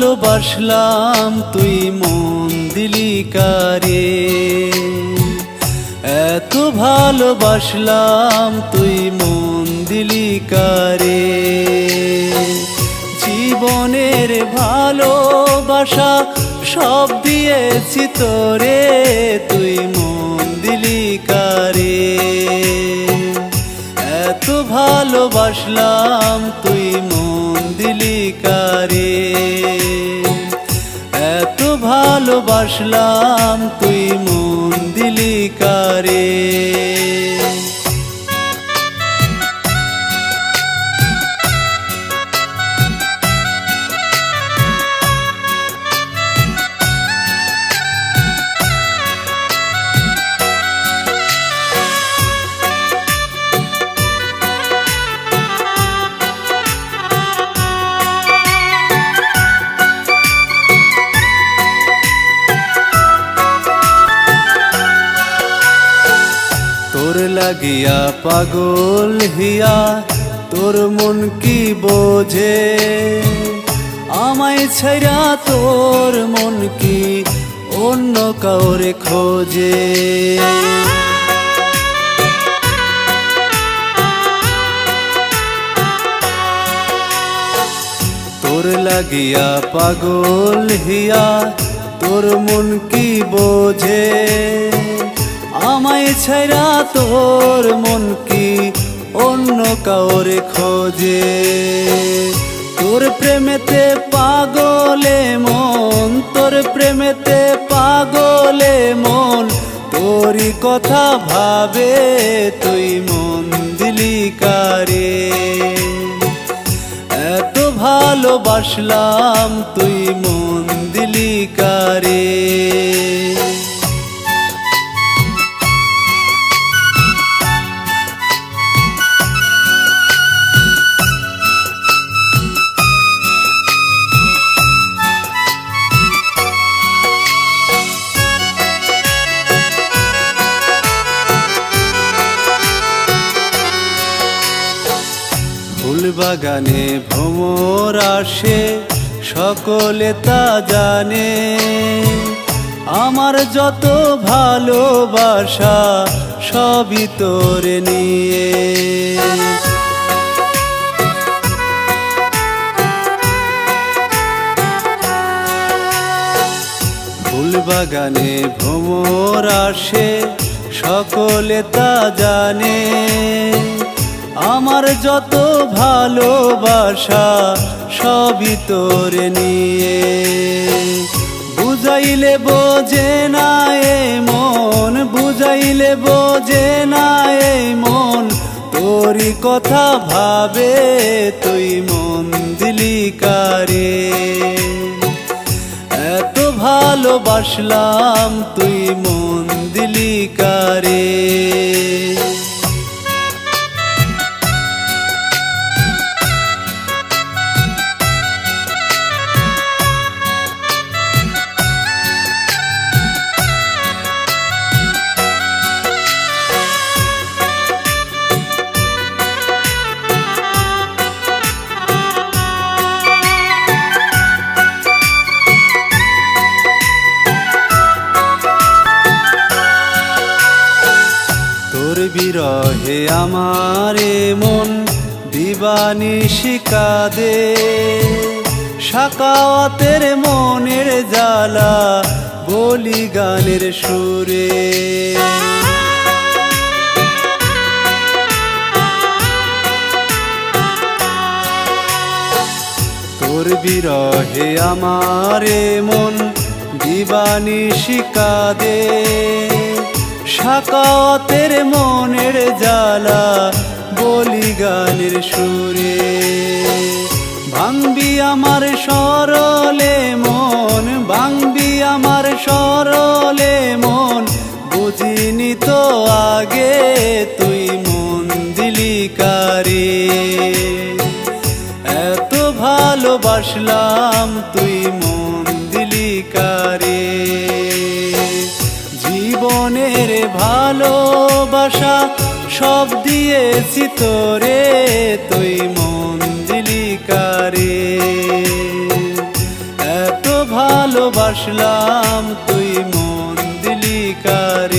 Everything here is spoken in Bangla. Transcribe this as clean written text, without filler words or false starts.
ভালোবাসলাম তুই মন দিলি কারে, এত ভালোবাসলাম তুই মন দিলি কারে। জীবনের ভালোবাসা সব দিয়েছি তোরে, তুই মন দিলি কারে। এত ভালোবাসলাম তুই মন দিলি কারে, এত ভালোবাসলাম তুই মন দিলি কারে। তোর লাগিয়া পাগল হিয়া তোর মন কি বোঝে, আমায় ছাইরা তোর মন কি অন্য কাউরে খোঁজে। তোর লাগিয়া পাগল হিয়া তোর মন কি বোঝে, আমায় ছাইরা তোর মন কি অন্য কাউরে খোঁজে। তোর প্রেমেতে পাগলে মন, তোর প্রেমেতে পাগলে মন, তোরই কথা ভাবে তুই মন দিলি কারে। এত ভালোবাসলাম তুই মন দিলি কারে। ফুলবাগানে ভ্রমর আসে সকলে তা জানে, আমার যত ভালোবাসা সবই তোরে নিয়ে। ফুলবাগানে ভ্রমর আসে সকলে তা জানে, আমার যত ভালোবাসা সবই তোরে নিয়ে। বুঝাইলে বোঝে না এই মন, বুঝাইলে বোঝে না এই মন, তোরই কথা ভাবে তুই মন দিলি কারে। এত ভালোবাসলাম তুই মন দিলি কারে। বিরহে আমারে মন দিবানিশি কাঁদে, সাকাওয়াতের মনের জ্বালা বলি গানের সুরে। তোর বিরহে আমারে মন দিবানিশি কাঁদে, সাকাওয়াতের মনের জ্বালা বলি গানের সুরে। ভাঙবি আমার সরলে মন, ভাঙবি আমার সরলে মন, বুঝিনি তো আগে তুই মন দিলি কারে। এত ভালোবাসলাম তুই মন দিলি কারে। জীবনের ভালোবাসা সব দিয়েছি তোরে, তুই মন দিলি কারে। ভালোবাসলাম তুই মন দিলি কার